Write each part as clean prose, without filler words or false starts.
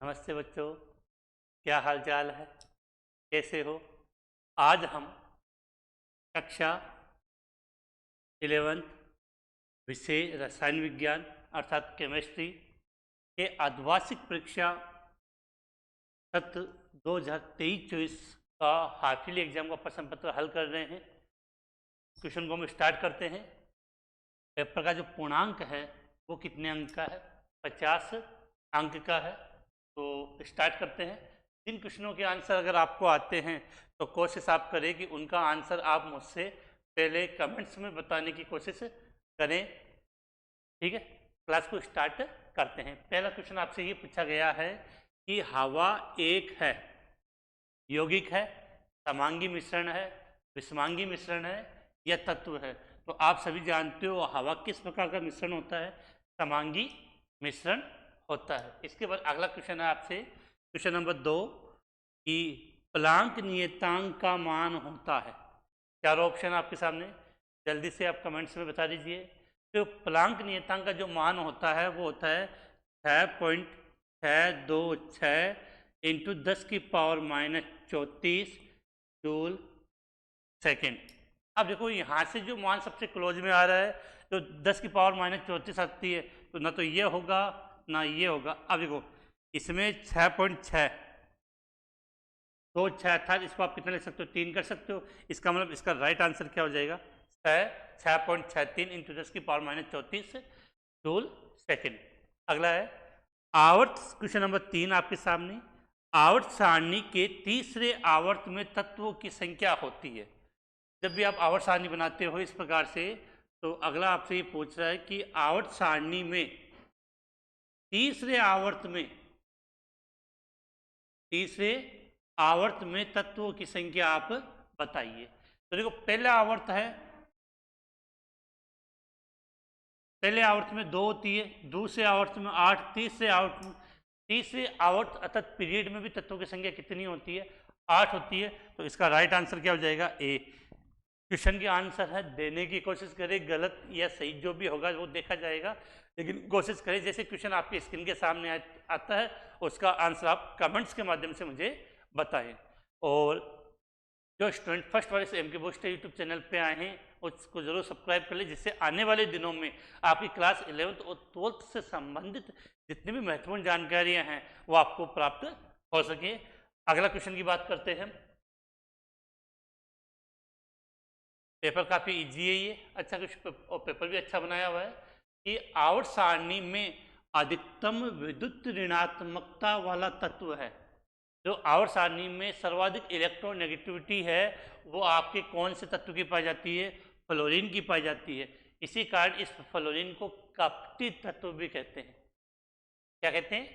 नमस्ते बच्चों, क्या हाल चाल है? कैसे हो? आज हम कक्षा 11th विषय रसायन विज्ञान अर्थात केमिस्ट्री के अर्धवार्षिक परीक्षा सत्र 2023-24 का हाफ ईयरली एग्जाम का प्रश्न पत्र हल कर रहे हैं। क्वेश्चन को हम स्टार्ट करते हैं। पेपर का जो पूर्णांक है वो कितने अंक का है? 50 अंक का है। तो स्टार्ट करते हैं। जिन क्वेश्चनों के आंसर अगर आपको आते हैं तो कोशिश आप करें कि उनका आंसर आप मुझसे पहले कमेंट्स में बताने की कोशिश करें। ठीक है, क्लास को स्टार्ट करते हैं। पहला क्वेश्चन आपसे ये पूछा गया है कि हवा एक है, यौगिक है, समांगी मिश्रण है, विषमांगी मिश्रण है या तत्व है? तो आप सभी जानते हो हवा किस प्रकार का मिश्रण होता है? समांगी मिश्रण होता है। इसके बाद अगला क्वेश्चन है आपसे, क्वेश्चन नंबर 2 कि प्लांक नियतांक का मान होता है। चारों ऑप्शन आपके सामने, जल्दी से आप कमेंट्स में बता दीजिए। तो प्लांक नियतांक का जो मान होता है वो होता है 6.626 इंटू 10⁻⁻34 जूल सेकेंड। अब देखो यहाँ से जो मान सबसे क्लोज में आ रहा है तो 10⁻⁻34 आती है, तो ना तो ये होगा ना ये होगा। अब देखो इसमें 6.6 तो 6 था, इसको आप कितना लिख सकते हो? 3 कर सकते हो। इसका मतलब इसका राइट आंसर क्या हो जाएगा? 6.63 इंटू 10⁻⁻34 जूल सेकेंड। अगला है आवर्त, क्वेश्चन नंबर 3 आपके सामने। आवर्त सारणी के तीसरे आवर्त में तत्वों की संख्या होती है। जब भी आप आवर्त सारणी बनाते हो इस प्रकार से, तो अगला आपसे ये पूछ रहा है कि आवर्त सारणी में तीसरे आवर्त में तत्वों की संख्या आप बताइए। तो देखो पहला आवर्त है, पहले आवर्त में 2 होती है, दूसरे आवर्त में 8, तीसरे आवर्त अर्थात पीरियड में भी तत्वों की संख्या कितनी होती है? 8 होती है। तो इसका राइट आंसर क्या हो जाएगा? ए। क्वेश्चन के आंसर है, देने की कोशिश करें, गलत या सही जो भी होगा वो देखा जाएगा, लेकिन कोशिश करें जैसे क्वेश्चन आपके स्क्रीन के सामने आता है उसका आंसर आप कमेंट्स के माध्यम से मुझे बताएं। और जो स्टूडेंट फर्स्ट वाले से एम के बूस्टर यूट्यूब चैनल पे आए हैं उसको जरूर सब्सक्राइब कर ले, जिससे आने वाले दिनों में आपकी क्लास 11th और 12th से संबंधित जितनी भी महत्वपूर्ण जानकारियां हैं वो आपको प्राप्त हो सके। अगला क्वेश्चन की बात करते हैं। पेपर काफ़ी इजी है, ये अच्छा क्वेश्चन और पेपर भी अच्छा बनाया हुआ है कि आवर्त सारणी में अधिकतम विद्युत ऋणात्मकता वाला तत्व है। जो आवर्त सारणी में सर्वाधिक इलेक्ट्रोनेगेटिविटी है वो आपके कौन से तत्व की पाई जाती है? फ्लोरीन की पाई जाती है। इसी कारण इस फ्लोरीन को कपटी तत्व भी कहते हैं। क्या कहते हैं?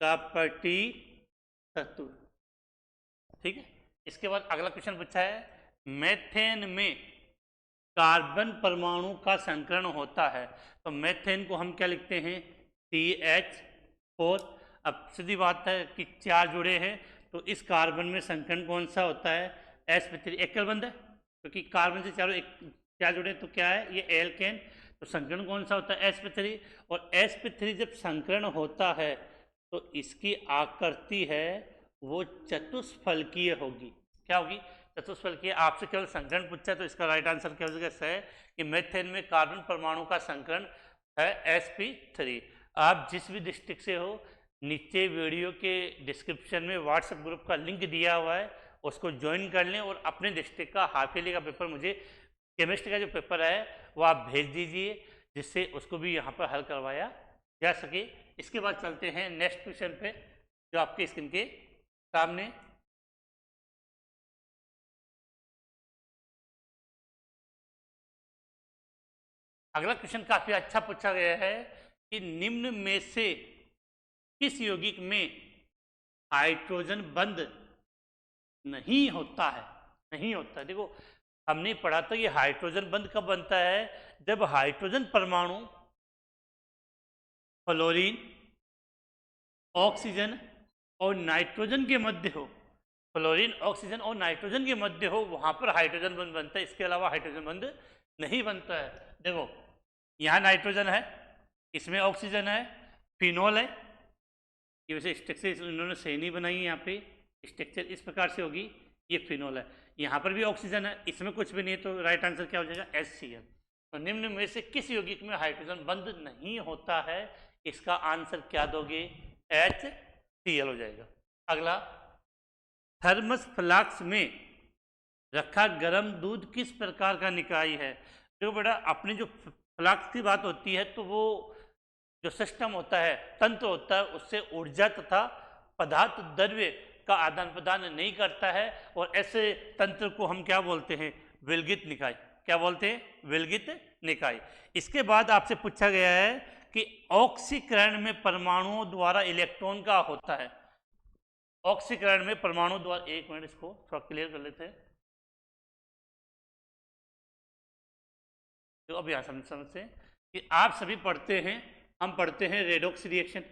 कपटी तत्व। ठीक है, इसके बाद अगला क्वेश्चन पूछा है, मेथेन में कार्बन परमाणु का संकरण होता है। तो मेथेन को हम क्या लिखते हैं? CH4। अब सीधी बात है कि 4 जुड़े हैं, तो इस कार्बन में संकरण कौन सा होता है? sp3। एकल बंध है क्योंकि कार्बन से चारों 4 जुड़े, तो क्या है ये? एल्केन। तो संकरण कौन सा होता है? sp3। और sp3 जब संकरण होता है तो इसकी आकृति है वो चतुष्फलकीय होगी। क्या होगी? चतुष्फलकीय। आपसे केवल संकरण पूछा है तो इसका राइट आंसर क्या हो जाएगा? है कि मेथेन में कार्बन परमाणु का संकरण है sp3। आप जिस भी डिस्ट्रिक्ट से हो, नीचे वीडियो के डिस्क्रिप्शन में व्हाट्सएप ग्रुप का लिंक दिया हुआ है, उसको ज्वाइन कर लें और अपने डिस्ट्रिक्ट का हाफ ईयरली का पेपर, मुझे केमिस्ट्री का जो पेपर है वो आप भेज दीजिए, जिससे उसको भी यहाँ पर हल करवाया जा सके। इसके बाद चलते हैं नेक्स्ट क्वेश्चन पे जो आपके स्क्रीन के सामने। अगला क्वेश्चन काफी अच्छा पूछा गया है कि निम्न में से किस यौगिक में हाइड्रोजन बंध नहीं होता है? नहीं होता है। देखो हमने पढ़ा था ये हाइड्रोजन बंध कब बनता है? जब हाइड्रोजन परमाणु फ्लोरीन, ऑक्सीजन और नाइट्रोजन के मध्य हो। फ्लोरीन, ऑक्सीजन और नाइट्रोजन के मध्य हो, वहां पर हाइड्रोजन बंध बनता है। इसके अलावा हाइड्रोजन बंध नहीं बनता है। देखो यहाँ नाइट्रोजन है, इसमें ऑक्सीजन है, फिनोल है, ये वैसे स्ट्रक्चर इन्होंने सही नहीं बनाई है, यहाँ पे स्ट्रक्चर इस प्रकार से होगी, ये फिनोल है, यहाँ पर भी ऑक्सीजन है, इसमें कुछ भी नहीं है, तो राइट आंसर क्या हो जाएगा HCl। तो निम्न में से किस यौगिक में हाइड्रोजन बंद नहीं होता है, इसका आंसर क्या दोगे, HCl हो जाएगा। अगला, थर्मस फ्लास्क में रखा गर्म दूध किस प्रकार का निकाय है। देखो बेटा, अपनी जो फ्लास्क की बात होती है तो वो जो सिस्टम होता है, तंत्र होता है, उससे ऊर्जा तथा पदार्थ द्रव्य का आदान प्रदान नहीं करता है, और ऐसे तंत्र को हम क्या बोलते हैं, विलगित निकाय। क्या बोलते हैं, विलगित निकाय। इसके बाद आपसे पूछा गया है कि ऑक्सीकरण में परमाणुओं द्वारा इलेक्ट्रॉन का होता है। ऑक्सीकरण में परमाणु द्वारा, एक मिनट इसको थोड़ा क्लियर कर लेते हैं। तो अब यहां समझते हैं कि आप सभी पढ़ते हैं, हम पढ़ते हैं रेडॉक्स रिएक्शन।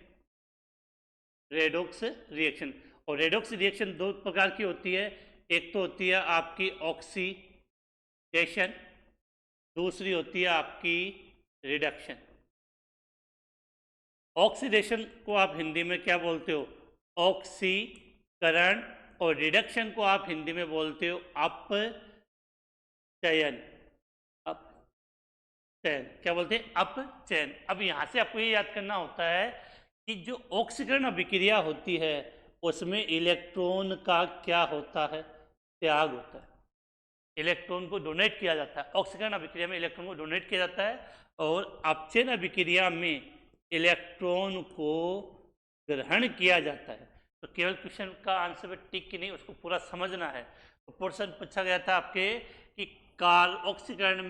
रेडॉक्स रिएक्शन, और रेडॉक्स रिएक्शन दो प्रकार की होती है, एक तो होती है आपकी ऑक्सीडेशन, दूसरी होती है आपकी रिडक्शन। ऑक्सीडेशन को आप हिंदी में क्या बोलते हो, ऑक्सीकरण, और रिडक्शन को आप हिंदी में बोलते हो अपचयन। अपचयन क्या बोलते हैं, अपचयन। अब यहां से आपको ये याद करना होता है कि जो ऑक्सीकरण अभिक्रिया होती है उसमें इलेक्ट्रॉन का क्या होता है, त्याग होता है। इलेक्ट्रॉन को डोनेट किया जाता है, ऑक्सीकरण अभिक्रिया में इलेक्ट्रॉन को डोनेट किया जाता है, और अपचयन अभिक्रिया में इलेक्ट्रॉन को ग्रहण किया जाता है। तो केवल क्वेश्चन का आंसर में टिक की नहीं, उसको पूरा समझना है। तो पोर्शन पूछा गया था आपके कि ऑक्सीकरण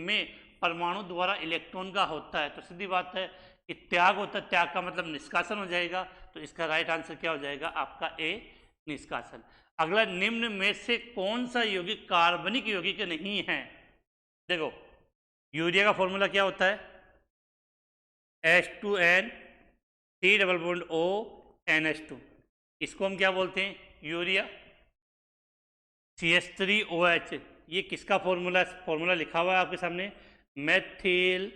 में परमाणु द्वारा इलेक्ट्रॉन का होता है, तो सीधी बात है कि त्याग होता है, त्याग का मतलब निष्कासन हो जाएगा। तो इसका राइट आंसर क्या हो जाएगा, आपका ए, निष्कासन। अगला, निम्न में से कौन सा यौगिक कार्बनिक यौगिक नहीं है। देखो, यूरिया का फॉर्मूला क्या होता है, H2N C double bond O NH2। इसको हम क्या बोलते हैं, यूरिया। CH3OH, ये किसका फॉर्मूला, फॉर्मूला लिखा हुआ है आपके सामने, मेथिल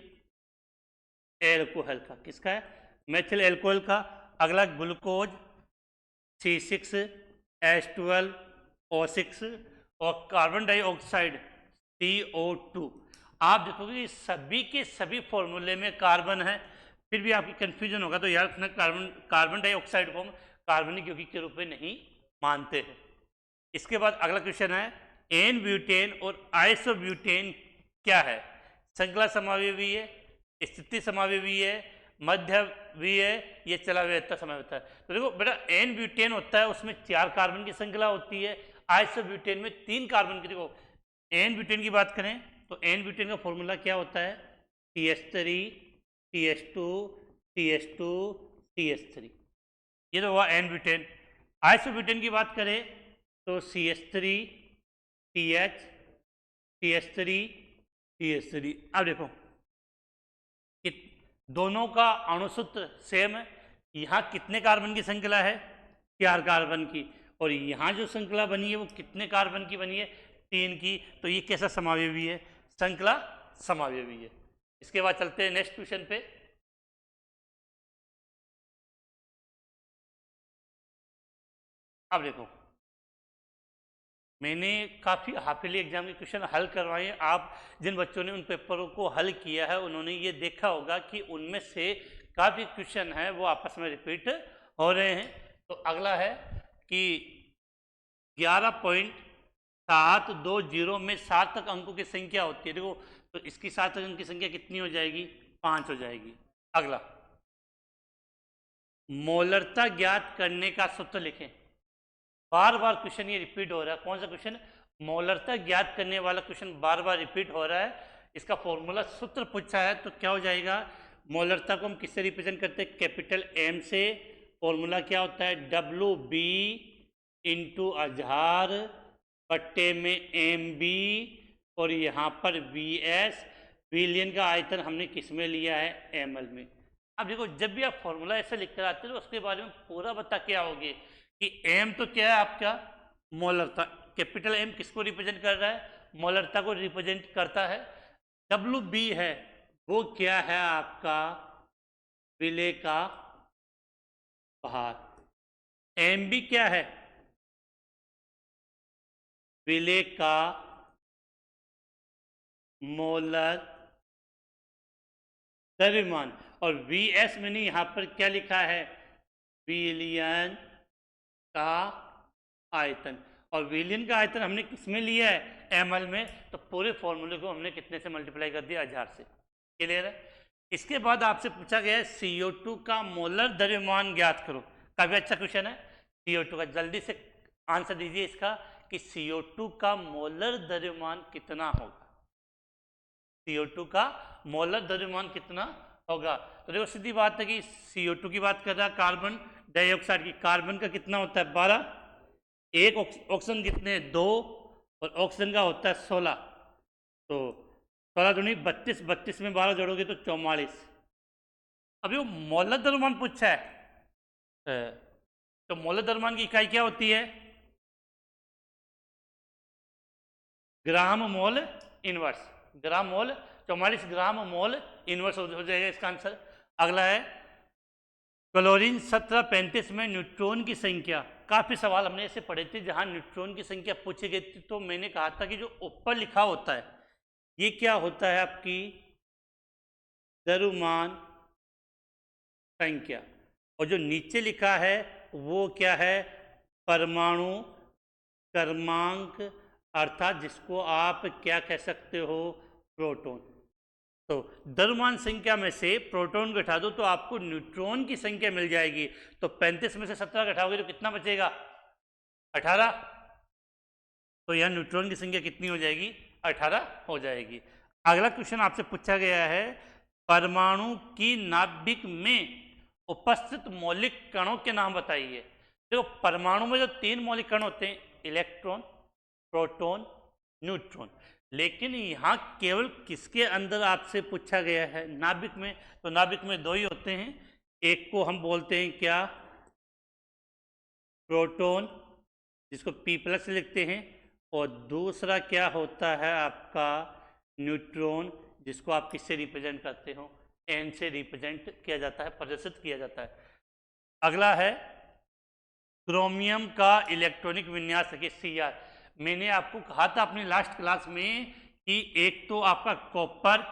एल्कोहल का। किसका है, मेथिल एल्कोहल का। अगला, ग्लूकोज C6H12O6, और कार्बन डाइऑक्साइड CO2। आप देखोगे सभी के सभी फॉर्मूले में कार्बन है, फिर भी आपकी कंफ्यूजन होगा, तो याद रखना कार्बन डाइऑक्साइड को हम कार्बनिक यौगिक के रूप में नहीं मानते हैं। इसके बाद अगला क्वेश्चन है, एन ब्यूटेन और आइसोब्यूटेन क्या है। श्रृंखला समावेशी है, स्थिति समावेशी है, मध्यवी है, ये चला व्यवस्था समय होता है। तो देखो बेटा, एन ब्यूटेन होता है, उसमें 4 कार्बन की श्रृंखला होती है, आइसोब्यूटेन में 3 कार्बन की। देखो, एन ब्यूटेन की बात करें तो एन ब्यूटेन का फॉर्मूला क्या होता है, CH3 CH2 CH2 CH3, ये तो हुआ एन ब्यूटेन। आइसोब्यूटेन की बात करें तो CH3 CH CH3 CH3। अब देखो कि दोनों का अणुसूत्र सेम है। यहाँ कितने कार्बन की श्रृंखला है, 4 कार्बन की, और यहाँ जो श्रृंखला बनी है वो कितने कार्बन की बनी है, 3 की। तो ये कैसा समावेशी है, श्रृंखला समावेशी है। इसके बाद चलते हैं नेक्स्ट क्वेश्चन पे। अब देखो, मैंने काफ़ी हाफिली एग्जाम के क्वेश्चन हल करवाए हैं। आप जिन बच्चों ने उन पेपरों को हल किया है उन्होंने ये देखा होगा कि उनमें से काफ़ी क्वेश्चन है वो आपस में रिपीट हो रहे हैं। तो अगला है कि 11.720 में सार्थक अंकों की संख्या होती है। देखो, तो इसकी सार्थक अंक की संख्या कितनी हो जाएगी, 5 हो जाएगी। अगला, मोलरता ज्ञात करने का सूत्र लिखें। बार बार क्वेश्चन ये रिपीट हो रहा है। कौन सा क्वेश्चन, मोलरता ज्ञात करने वाला क्वेश्चन बार बार रिपीट हो रहा है। इसका फॉर्मूला सूत्र पूछा है तो क्या हो जाएगा, मोलरता को हम किससे रिप्रेजेंट करते हैं, कैपिटल M से। फॉर्मूला क्या होता है, WB इंटू 1000 बट्टे में MB, और यहाँ पर VS, बिलियन का आयतन हमने किस में लिया है, ml में। अब देखो, जब भी आप फॉर्मूला ऐसे लिख कर आते हो तो उसके बारे में पूरा बता के आओगे कि M तो क्या है आपका, मोलरता। कैपिटल M किसको रिप्रेजेंट कर रहा है, मोलरता को रिप्रेजेंट करता है। WB है वो क्या है आपका, विलेय का बाहर। एमबी क्या है? विलेय का मोलर द्रव्यमान। और वीएस मैंने यहां पर क्या लिखा है? विलयन का आयतन। और विलयन का आयतन हमने किसमें लिया है? एमएल में। तो पूरे फॉर्मूले को हमने कितने से मल्टीप्लाई कर दिया? 1000 से। क्लियर है? इसके बाद आपसे पूछा गया है CO2 का मोलर द्रव्यमान ज्ञात करो। काफी अच्छा क्वेश्चन है। CO2 का जल्दी से आंसर दीजिए इसका कि CO2 का मोलर द्रव्यमान कितना होगा? CO2 का मोलर द्रव्यमान कितना होगा? तो देखो सीधी बात है कि CO2 की बात कर रहा है, कार्बन डाइऑक्साइड की। कार्बन का कितना होता है? 12। एक ऑक्सीजन कितने? 2। और ऑक्सीजन का होता है 16। तो 16 दूनी 32, 32 में 12 जोड़ोगे तो 44। अभी वो मोलर द्रव्यमान पूछा है, तो मोलर द्रव्यमान की इकाई क्या होती है? ग्राम मोल इनवर्स। ग्राम मोल 44 ग्राम मोल इनवर्स हो जाएगा इसका आंसर। अगला है क्लोरीन 1735 में न्यूट्रॉन की संख्या। काफी सवाल हमने ऐसे पढ़े थे जहां न्यूट्रॉन की संख्या पूछी गई थी, तो मैंने कहा था कि जो ऊपर लिखा होता है ये क्या होता है? आपकी द्रव्यमान संख्या। और जो नीचे लिखा है वो क्या है? परमाणु क्रमांक, अर्थात जिसको आप क्या कह सकते हो? प्रोटॉन। तो द्रव्यमान संख्या में से प्रोटॉन घटा दो तो आपको न्यूट्रॉन की संख्या मिल जाएगी। तो 35 में से 17 घटाओगे तो कितना बचेगा? 18। तो यह न्यूट्रॉन की संख्या कितनी हो जाएगी? 18 हो जाएगी। अगला क्वेश्चन आपसे पूछा गया है परमाणु की नाभिक में उपस्थित मौलिक कणों के नाम बताइए। देखो परमाणु में जो 3 मौलिक कण होते हैं, इलेक्ट्रॉन, प्रोटॉन, न्यूट्रॉन। लेकिन यहाँ केवल किसके अंदर आपसे पूछा गया है? नाभिक में। तो नाभिक में 2 ही होते हैं। एक को हम बोलते हैं क्या? प्रोटॉन, जिसको P+ लिखते हैं। और दूसरा क्या होता है आपका? न्यूट्रॉन, जिसको आप किससे रिप्रेजेंट करते हो? N से रिप्रेजेंट किया जाता है, प्रदर्शित किया जाता है। अगला है क्रोमियम का इलेक्ट्रॉनिक विन्यास है Cr। मैंने आपको कहा था अपनी लास्ट क्लास में कि एक तो आपका कॉपर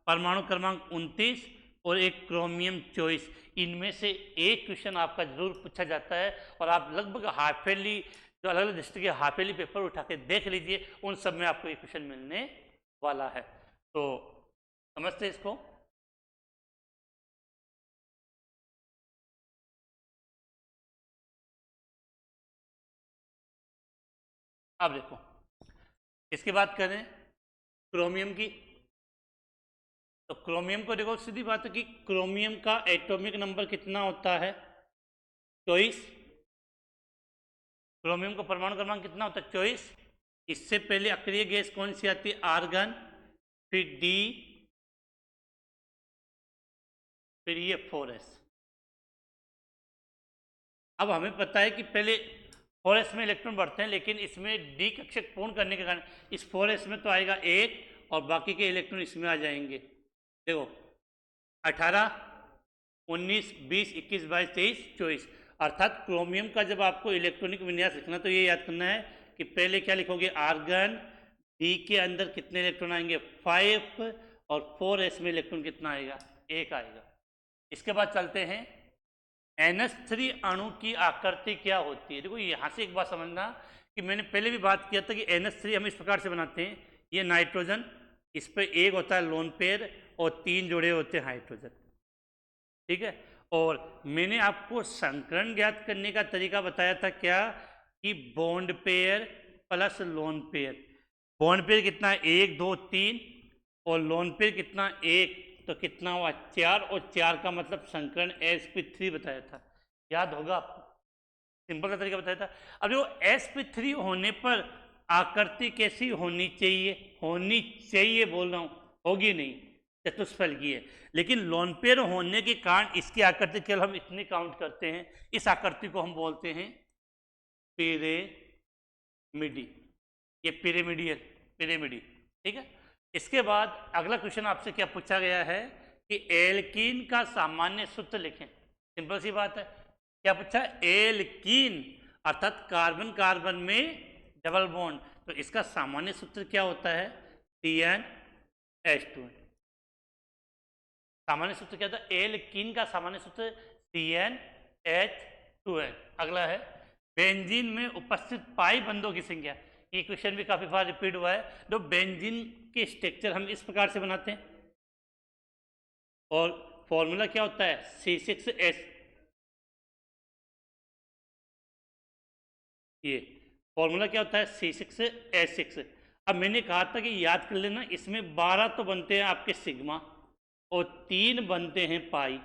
परमाणु क्रमांक 29 और एक क्रोमियम 24, इनमें से एक क्वेश्चन आपका जरूर पूछा जाता है। और आप लगभग हाफ ईयरली जो अलग अलग डिस्ट्रिक्ट के हाफ ईयरली पेपर उठा के देख लीजिए, उन सब में आपको ये क्वेश्चन मिलने वाला है। तो समझते इसको? अब देखो इसकी बात करें क्रोमियम की। तो क्रोमियम को देखो सीधी बात है कि क्रोमियम का एटॉमिक नंबर कितना होता है? 24। क्रोमियम का परमाणु क्रमांक कितना होता है? 24। इससे पहले अक्रिय गैस कौन सी आती है? आर्गन, फिर डी, फिर ये 4s। अब हमें पता है कि पहले 4s में इलेक्ट्रॉन बढ़ते हैं, लेकिन इसमें डी कक्षक पूर्ण करने के कारण इस 4s में तो आएगा 1 और बाकी के इलेक्ट्रॉन इसमें आ जाएंगे। देखो 18, 19, 20, 21, 22, 23, 24। अर्थात क्रोमियम का जब आपको इलेक्ट्रॉनिक विन्यास लिखना तो ये याद करना है कि पहले क्या लिखोगे? आर्गन, डी के अंदर कितने इलेक्ट्रॉन आएंगे? 5। और 4s में इलेक्ट्रॉन कितना आएगा? 1 आएगा। इसके बाद चलते हैं NH3 अणु की आकृति क्या होती है। देखो यहां से एक बात समझना कि मैंने पहले भी बात किया था कि NH3 हम इस प्रकार से बनाते हैं। ये नाइट्रोजन, इस पे एक होता है लोन पेयर और 3 जोड़े होते हैं हाइड्रोजन। ठीक है। और मैंने आपको संकरण ज्ञात करने का तरीका बताया था क्या? कि bond pair plus lone pair. Bond pair कितना है? 1, 2, 3। और लोन पेयर कितना? 1। तो कितना हुआ? 4। और 4 का मतलब संकरण sp3 बताया था, याद होगा आपको? सिंपल का तरीका बताया था। अब देखो sp3 होने पर आकृति कैसी होनी चाहिए? होनी चाहिए बोल रहा हूं, होगी नहीं, चतुष्फल की है। लेकिन लोन पेयर होने के कारण इसकी आकृति केवल हम इतनी काउंट करते हैं। इस आकृति को हम बोलते हैं पिरामिडी। ये पिरामिडी। ठीक है। इसके बाद अगला क्वेश्चन आपसे क्या पूछा गया है कि एल्कीन का सामान्य सूत्र लिखें। सिंपल सी बात है, क्या पूछा? एल्कीन अर्थात कार्बन कार्बन में डबल बॉन्ड। तो इसका सामान्य सूत्र क्या होता है? CnH2। सामान्य सूत्र क्या था? एल्कीन का सामान्य सूत्र CnH2 है। अगला है बेंजीन में उपस्थित पाई बंधों की संख्या। ये क्वेश्चन भी काफी बार रिपीट हुआ है। तो बेंजीन के स्ट्रक्चर हम इस प्रकार से बनाते हैं और फॉर्मूला क्या होता है? C6H। ये फॉर्मूला क्या होता है? C6H6। अब मैंने कहा था कि याद कर लेना, इसमें 12 तो बनते हैं आपके सिग्मा और 3 बनते हैं पाई।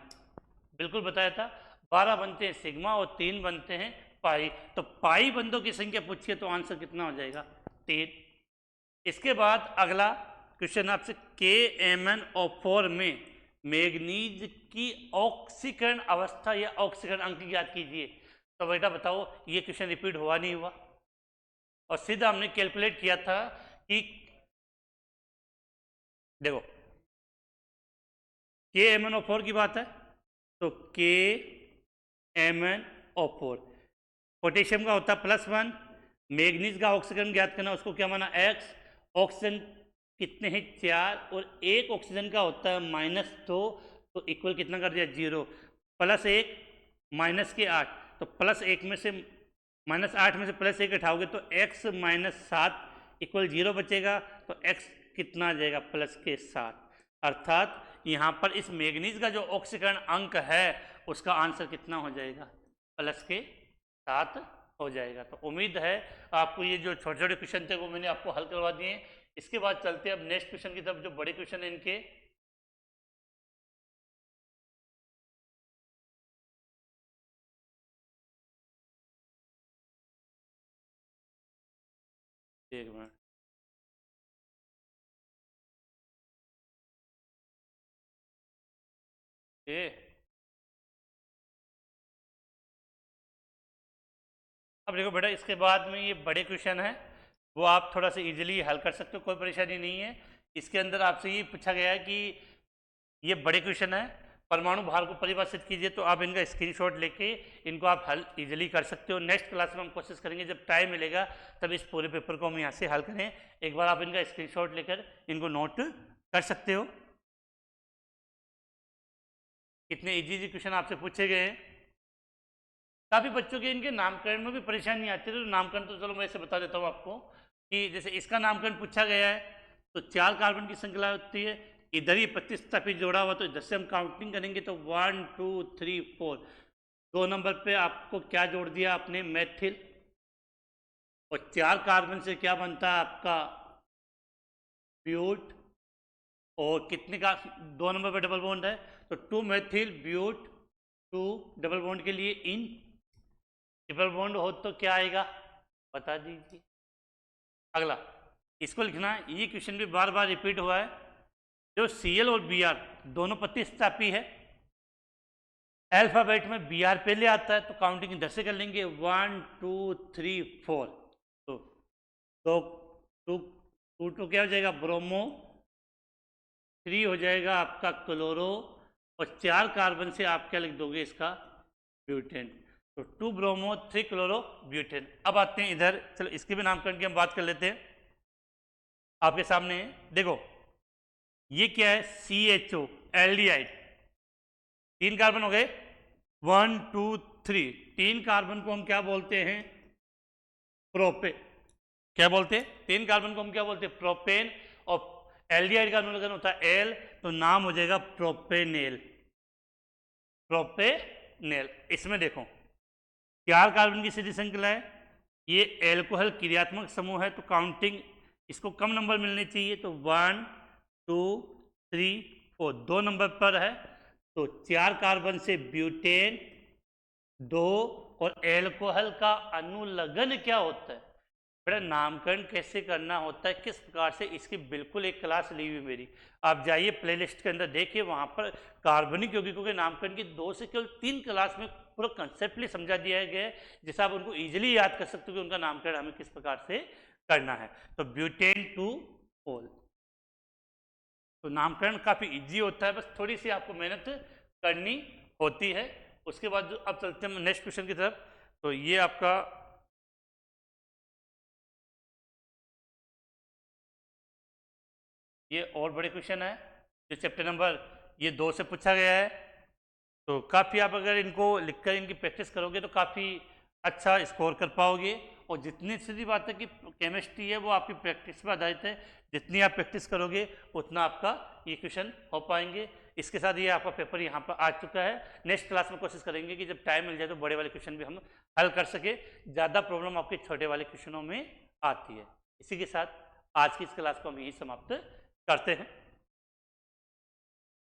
बिल्कुल बताया था, 12 बनते हैं सिग्मा और 3 बनते हैं पाई। तो पाई बंधों की संख्या पूछिए तो आंसर कितना हो जाएगा? 3। इसके बाद अगला क्वेश्चन आपसे KMnO4 में मैग्नीज की ऑक्सीकरण अवस्था या ऑक्सीकरण अंक ज्ञात कीजिए। तो बेटा बताओ, ये क्वेश्चन रिपीट हुआ नहीं हुआ? और सीधा हमने कैलकुलेट किया था कि देखो KMnO4 की बात है तो KMnO4 पोटेशियम का होता है +1, मैग्नीज का ऑक्सीजन ज्ञात करना, उसको क्या माना? X। ऑक्सीजन कितने हैं? 4 और एक ऑक्सीजन का होता है -2, तो इक्वल कितना कर दिया? 0। +1 -8, तो +1 में से -8 में से +1 हटाओगे तो x -7 इक्वल 0 बचेगा। तो x कितना आ जाएगा? +7। अर्थात यहाँ पर इस मैग्नीज का जो ऑक्सीकरण अंक है उसका आंसर कितना हो जाएगा? +7 हो जाएगा। तो उम्मीद है आपको ये जो छोटे छोटे क्वेश्चन थे वो मैंने आपको हल करवा दिए। इसके बाद चलते हैं अब नेक्स्ट क्वेश्चन की तरफ, जो बड़े क्वेश्चन है इनके। एक मिनट, ये अब देखो बेटा, इसके बाद में ये बड़े क्वेश्चन है वो आप थोड़ा सा इजीली हल कर सकते हो, कोई परेशानी नहीं है। इसके अंदर आपसे ये पूछा गया है कि ये बड़े क्वेश्चन है, परमाणु भार को परिभाषित कीजिए। तो आप इनका स्क्रीनशॉट लेके इनको आप हल इजीली कर सकते हो। नेक्स्ट क्लास में हम कोशिश करेंगे जब टाइम मिलेगा तब इस पूरे पेपर को हम यहाँ से हल करें। एक बार आप इनका स्क्रीनशॉट लेकर इनको नोट कर सकते हो। कितने इजी क्वेश्चन आपसे पूछे गए हैं। काफ़ी बच्चों के इनके नामकरण में भी परेशानी आती है। तो नामकरण तो चलो मैं ऐसे बता देता हूँ आपको कि जैसे इसका नामकरण पूछा गया है तो 4 कार्बन की श्रृंखला होती है, इधर ही प्रतिस्थापित जोड़ा हुआ, तो इधर से हम काउंटिंग करेंगे तो 1 2 3 4। 2 नंबर पे आपको क्या जोड़ दिया आपने? मेथिल। और 4 कार्बन से क्या बनता है आपका? ब्यूट। और कितने का 2 नंबर पे डबल बॉन्ड है तो 2 मेथिल ब्यूट 2 डबल बॉन्ड के लिए इन। ट्रिपल बॉन्ड हो तो क्या आएगा? बता दीजिए। अगला इसको लिखना है, ये क्वेश्चन भी बार बार रिपीट हुआ है। जो Cl और Br दोनों प्रतिस्थापी है, अल्फाबेट में Br पहले आता है तो काउंटिंग इधर से कर लेंगे 1 2 3 4। तो टू टू टू क्या हो जाएगा? ब्रोमो। 3 हो जाएगा आपका क्लोरो। और 4 कार्बन से आप क्या लिख दोगे इसका? ब्यूटेन। तो 2 ब्रोमो 3 क्लोरो ब्यूटेन। अब आते हैं इधर, चलो इसके भी नामकरण की हम बात कर लेते हैं। आपके सामने देखो ये क्या है? CHO aldehyde. 3 कार्बन हो गए, 1 2 3। 3 कार्बन को हम क्या बोलते हैं? प्रोपे। क्या बोलते हैं? 3 कार्बन को हम क्या बोलते हैं? प्रोपेन। और एल्डिहाइड का अनुलग्न होता है एल, तो नाम हो जाएगा प्रोपेनेल। प्रोपेनेल। इसमें देखो 4 कार्बन की सीधी श्रृंखला है, ये एल्कोहल क्रियात्मक समूह है, तो काउंटिंग इसको कम नंबर मिलने चाहिए। तो 1 2 3 4 2 नंबर पर है, तो 4 कार्बन से ब्यूटेन 2। और एल्कोहल का अनुलग्न क्या होता है? बेटा नामकरण कैसे करना होता है, किस प्रकार से, इसकी बिल्कुल एक क्लास ली हुई मेरी, आप जाइए प्लेलिस्ट के अंदर देखिए, वहां पर कार्बनिक यौगिकों के नामकरण की 2 से केवल 3 क्लास में पूरा कंसेप्टली समझा दिया गया है, जिससे आप उनको इजीली याद कर सकते हो कि उनका नामकरण हमें किस प्रकार से करना है। तो ब्यूटेन टू ओल, तो नामकरण काफी इजी होता है, बस थोड़ी सी आपको मेहनत करनी होती है। उसके बाद जो अब चलते हैं नेक्स्ट क्वेश्चन की तरफ। तो ये आपका ये और बड़े क्वेश्चन है जो चैप्टर नंबर ये 2 से पूछा गया है। तो काफ़ी आप अगर इनको लिखकर इनकी प्रैक्टिस करोगे तो काफ़ी अच्छा स्कोर कर पाओगे। और जितनी सीधी बात है कि केमिस्ट्री है वो आपकी प्रैक्टिस पर आधारित है, जितनी आप प्रैक्टिस करोगे उतना आपका ये क्वेश्चन हो पाएंगे। इसके साथ ये आपका पेपर यहाँ पर आ चुका है। नेक्स्ट क्लास में कोशिश करेंगे कि जब टाइम मिल जाए तो बड़े वाले क्वेश्चन भी हम हल कर सके। ज़्यादा प्रॉब्लम आपके छोटे वाले क्वेश्चनों में आती है। इसी के साथ आज की इस क्लास को हम यही समाप्त करते हैं।